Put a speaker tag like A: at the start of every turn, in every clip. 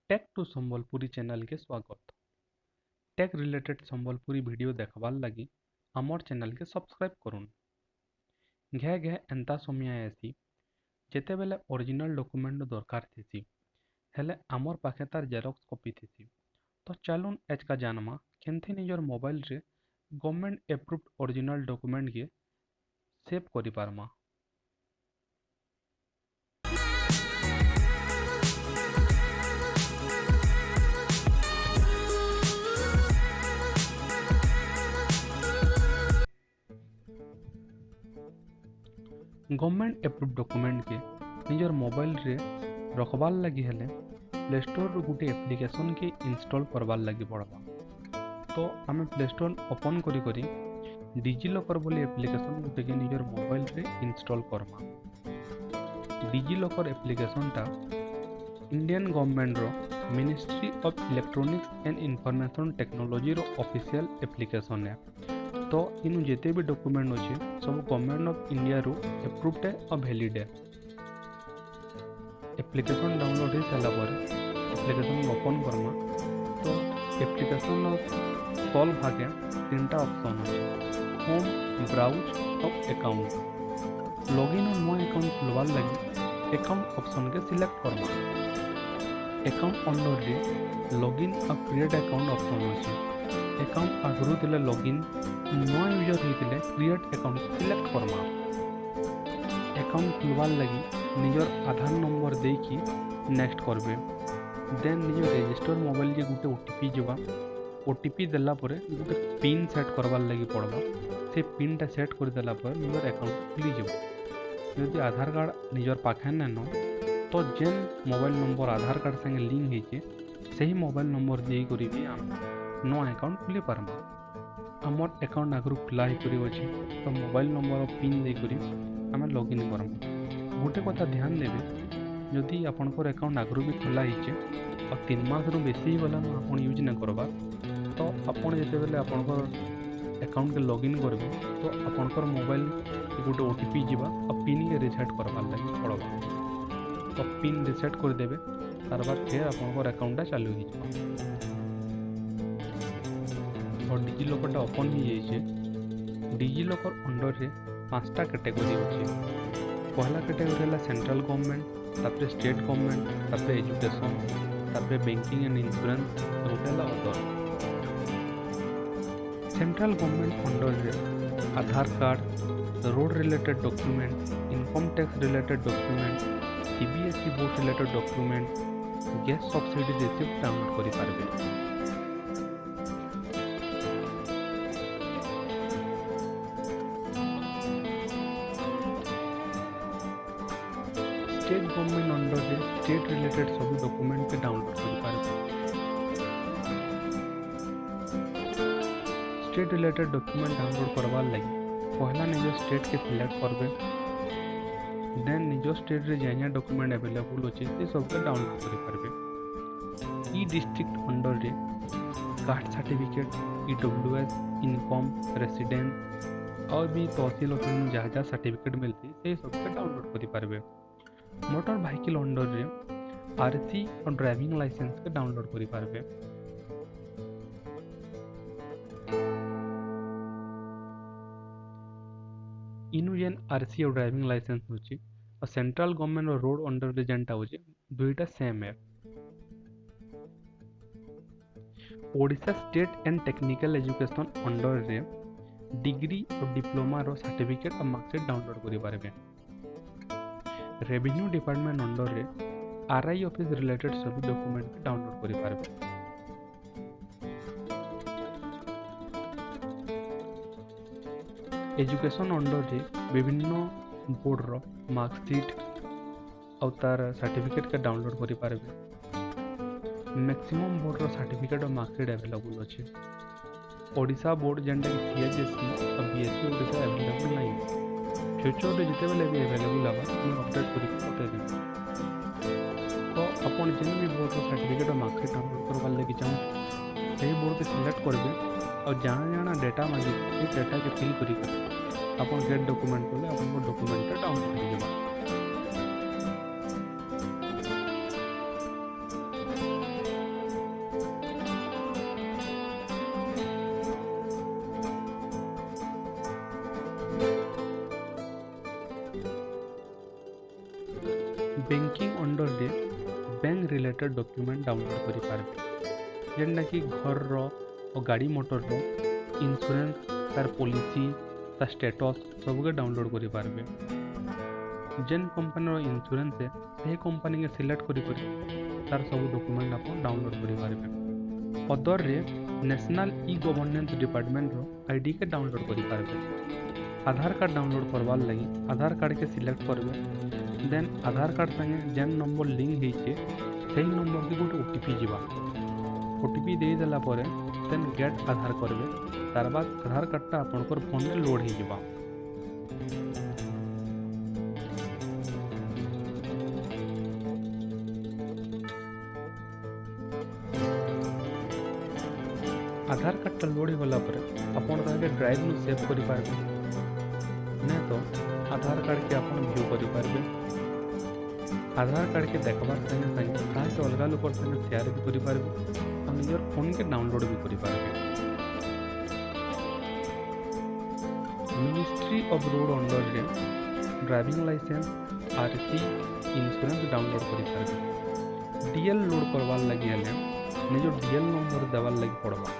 A: Take to Sambalpuri channel के स्वागत। Tech related Sambalpuri video देखबार लगी आमर चैनल के सब्सक्राइब करुन। घे घे एंता समय आसी जेते बेले ओरिजिनल डॉक्यूमेंट दरकार थीसी हेले आमर पाखे तार जेरॉक्स कॉपी थीसी। तो चलुन एज का जानमा केनथी निजर मोबाइल रे गवर्नमेंट अप्रूव्ड ओरिजिनल डॉक्यूमेंट के सेव करि पारमा। गवर्नमेंट अप्रूव्ड डॉक्यूमेंट के निजर मोबाइल रे रखबार लगी हेले प्ले स्टोर रो गुटे एप्लिकेशन के इंस्टॉल करबार लगी पड़वा। तो आम प्ले स्टोर ओपन करी करी डिजिलॉकर बोली एप्लिकेशन गुटे के निजर मोबाइल रे इंस्टॉल करमा। डिजिलॉकर एप्लिकेशन टा इंडियन गवर्नमेंट रो ministry of electronics and information technology रो ऑफिशियल एप्लिकेशन है। तो इन जिते भी डॉक्यूमेंट अच्छे सब गवर्नमेंट ऑफ इंडिया रू अप्रूव्ड है और वैलिड है। एप्लिकेशन डाउनलोड हो सारा पर एप्लिकेशन ओपन करमा। तो एप्लिकेशन तल भागे तीनटा ऑप्शन अच्छे होम, ब्राउज और अकाउंट। लॉगिन और नो अकाउंट खुलवार लगी अकाउंट ऑप्शन के सिलेक्ट करमा। अकाउंट अंडर रे लॉगिन और क्रिएट अकाउंट ऑप्शन अच्छे। अकाउंट आगुरी थे लॉगिन नुआ यूजर होते क्रिएट अकाउंट सिलेक्ट करमा। अकाउंट खुलवार लगी निजर आधार नंबर देकी नेक्स्ट करबे। देन निज रजिस्टर मोबाइल के गुटे ओटीपी जवा। ओटीपी देला परे गुटे पिन सेट करवार लगी पड़वा। से पिन टा सेट कर देला पर निजर अकाउंट खुली जब। यदि आधार कार्ड निजर पाखे न तो जेन मोबाइल नंबर आधार कार्ड संगे लिंक होइछे सही मोबाइल नंबर दे करी भी हम नो अकाउंट खुली पारमा। आमर अकाउंट आगु खुला अच्छे तो मोबाइल नंबर और पिन देकर आम लॉगिन करमा। गोटे कथा ध्यान देवे जदि आपंकर अकाउंट आगु भी खुला और 3 मास रु बेसी गला आप यूज न करवा तो आपड़ जिते बेले आपंकर अकाउंट के लॉगिन करेंगे तो आपंकर मोबाइल गोटे ओटीपी जावा और पिन के रिसेट करवार लगे पड़वा। तो पिन रिसेट करदे तार बाद फिर आपंकर अकाउंटा चालू हो। और डिजिलॉकर टा ओपन हो जाइए। डिजिलॉकर अंडर रे 5टा कैटेगरी अच्छे। पहला कैटेगरी है सेंट्रल गवर्नमेंट, तापर स्टेट गवर्नमेंट, तापर एजुकेशन, तापर बैंकिंग एंड इंश्योरेंस, गोटे अदर। सेंट्रल गवर्नमेंट अंडर रे Aadhaar card, road related document, income tax related document, CBSE board related document, gas subsidy receipt download करि पारबे। स्टेट गवर्नमेंट अंडर रे state related सब document के download कर पारबे। स्टेट रिलेटेड डॉक्यूमेंट डाउनलोड करवार लगी पहला निज स्टेट के सिलेक्ट करबे। देन निज स्टेट रे जहाँ डॉक्यूमेंट अवेलेबल अच्छे से सब के डाउनलोड कर पारबे। ई डिस्ट्रिक्ट अंडर रे caste certificate, EWS, income, residence और भी तहसील ऑफिस में जहाँ जहाँ सर्टिफिकेट मिलती से सब के डाउनलोड कर पारबे। मोटर व्हीकल अंडर रे आरसी और ड्राइविंग लाइसेंस के डाउनलोड करि पारबे। इनु जेन आरसी और ड्राइविंग लाइसेंस होची और सेंट्रल गवर्नमेंट और रोड अंडर रे जेनटा होची दुईटा सेम है। Odisha state and technical education under रे डिग्री और डिप्लोमा रो सर्टिफिकेट और मार्कशीट डाउनलोड करि पारबे। रेवेन्यू डिपार्टमेंट अंडर रे आरआई ऑफिस रिलेटेड सभी डॉक्यूमेंट डाउनलोड करि पारबे। एजुकेशन अंडर रे विभिन्न बोर्ड रो मार्कशीट और तार सर्टिफिकेट के डाउनलोड करि पारबे। मैक्सिमम बोर्ड रो सर्टिफिकेट और मार्कशीट अवेलेबल अच्छे। ओडिशा बोर्ड जेनटा सीएचएससी और बीएससी ओडिशा अवेलेबल नहीं। फ्यूचर रे जिते बेले भी अवेलेबल आवा अपडेट करके पठे देबे। तो अपन जेन भी बोर्ड रो सर्टिफिकेट और मार्कशीट डाउनलोड करवार लगी चाहूँ सही बोर्ड के सिलेक्ट करबे और जहाँ जहाँ डेटा मांगे से डेटा के फिल करी अपन गेट डॉक्यूमेंट बोले अपन डॉक्यूमेंट डाउनलोड कर देबा। बैंकिंग अंडर रे बैंक रिलेटेड डॉक्यूमेंट डाउनलोड करि पारबे जेनटा कि घर रो और गाड़ी मोटर रो इंश्योरेंस तार पॉलिसी तार स्टेटस सब के डाउनलोड करि पारबे जेन कंपनी रो इंश्योरेंस है से कंपनी के सिलेक्ट करि तार सब डॉक्यूमेंट आप डाउनलोड करि पारबे अदर रे नेशनल ई गवर्नेंस डिपार्टमेंट रो आईडी के डाउनलोड करि पारबे आधार कार्ड डाउनलोड करवार लगी आधार कार्ड के सिलेक्ट करबे देन आधार कार्ड संगे जेन नंबर लिंक होइछे सेही नंबर के गोटे ओटीपी जीवा ओटीपी दे देला परे देन गेट आधार करबे तार बाद आधार कार्डटा आपनकर फोन में लोड हो जीवा आधार कार्डटा लोड होगला परे आपन ताके ड्राइव में सेव करि पारबे नहीं तो आधार कार्ड के आप व्यू करें आधार कार्ड के देखबार संगे संगे कहीं अलग लोक संगे शेयर भी करें और निजर फोन के डाउनलोड भी करें मिनिस्ट्री ऑफ रोड अंडर रे driving licence RC insurance download करें डीएल लोड करवार लगी हेले निजर डीएल नंबर देवार लगी पड़वा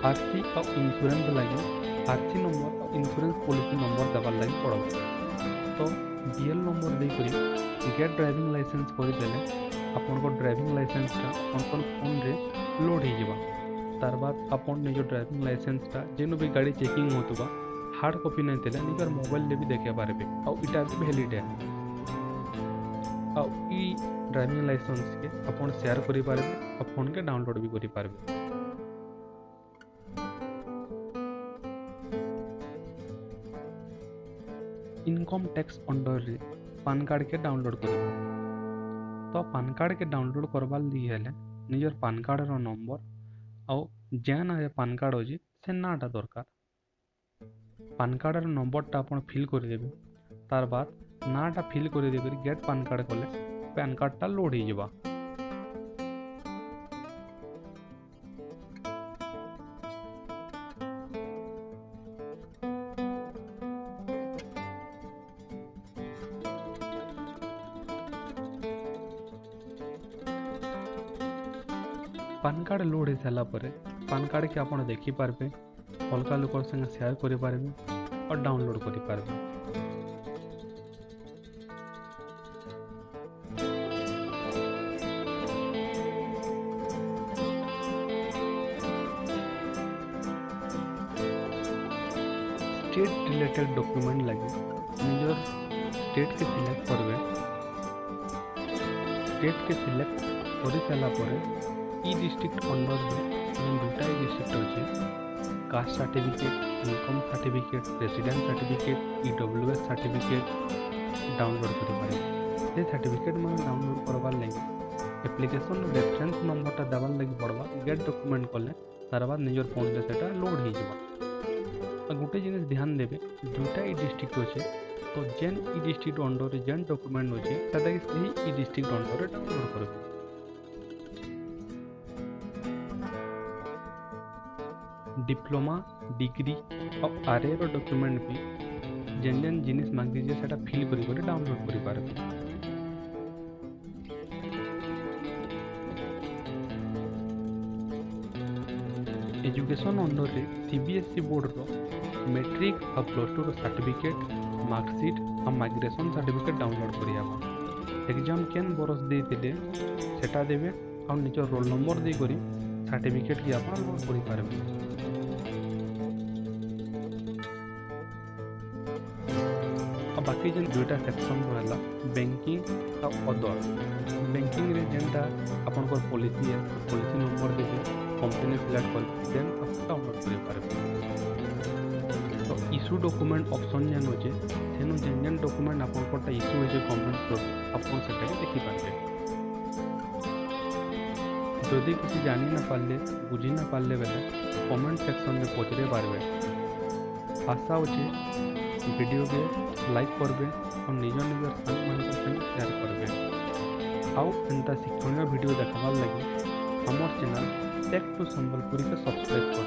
A: आरसी और इंश्योरेंस लगी आरसी नंबर और इंश्योरेंस पॉलिसी नंबर देवार लगी पड़वा तो डीएल नंबर देकर गेट ड्राइविंग लाइसेंस करदेले आपन ड्राइविंग लाइसेंसटा अपन फोन रे लोड हो जावा तार बाद आपन निज ड्राइविंग लाइसेंसटा जेन भी गाड़ी चेकिंग होतबा हार्ड कॉपी नहीं देले निजर मोबाइल ले भी देखे पारबे और इटा भी वैलिड है और ई ड्राइविंग लाइसेंस के आपन शेयर करि पारबे और फोन के डाउनलोड भी करि पारबे इनकम टैक्स अंडर रे पान कार्ड के डाउनलोड करें तो पान कार्ड के डाउनलोड करवार लिए हेले निजर पान कार्ड रो नंबर और जेन ना पान कार्ड होजी से नाटा दरकार पान कार्ड रो नंबरटा अपन फिल कर देबे तार बाद नाटा फिल कर देबे गेट पान कार्ड कले पैन कार्डटा लोड हो जावा पान कार्ड लोड हो सारा पान कार्ड के आपन देखी पारबे अलग लोक संगे शेयर करि पारबे और डाउनलोड करि पारबे स्टेट रिलेटेड डॉक्यूमेंट लगे निजर स्टेट के सिलेक्ट करबे स्टेट के सिलेक्ट कर सारा ई डिस्ट्रिक्ट अंडर दुटा डिस्ट्रिक्ट अच्छे caste certificate income certificate resident certificate EWS certificate download करें सर्टिफिकेट मैं डाउनलोड करवार लगे एप्लिकेशन रेफरेंस नंबरटा देवार लगे पड़वा गेट डॉक्यूमेंट कले तार बाद निजर फोन में से लोड हो जावा गोटे जिनिस ध्यान देवे दुटा ई डिस्ट्रिक्ट अच्छे तो जेन ई डिस्ट्रिक्ट अंडर जेन डॉक्यूमेंट अच्छे सही ई डिस्ट्रिक्ट अंडर डाउनलोड करें डिप्लोमा डिग्री और आरए रो डॉक्यूमेंट भी जेन जेन जिनिस मांग दीजिए सेटा फिल करी डाउनलोड करि पारबे एजुकेशन अंडर रे सीबीएसई बोर्ड रो मैट्रिक और प्लस टू रो सर्टिफिकेट मार्कशीट और माइग्रेशन सर्टिफिकेट डाउनलोड करियाबा एग्जाम केन बरस देते सेटा देबे और निज रोल नंबर दे करी सर्टिफिकेट की आप लोड करि पारबे बाकी जेन दुईटा सेक्शन रहा बैंकिंग और अदर बैंकिंग रे जेनटा आपनकर पॉलिसी है पॉलिसी नंबर देबे कंपनी सिलेक्ट कर देन आप डाउनलोड कर पारबे तो इशू डॉक्यूमेंट ऑप्शन जेन होचे सेनु जेन जेन डॉक्यूमेंट आपनकर इशू होचे कंपनी को आपन सेटा के देखि पारबे जदि किसी जानी ना पारले बुझी ना पारले बेले कमेंट सेक्शन में पचरे पारबे आशा होचे वीडियो के लाइक करबे और निज निजर सांग मान शेयर करबे आउ एंता शिक्षणीय वीडियो देखबार लगी हमर चैनल टेक टू संबलपुरी के सब्सक्राइब कर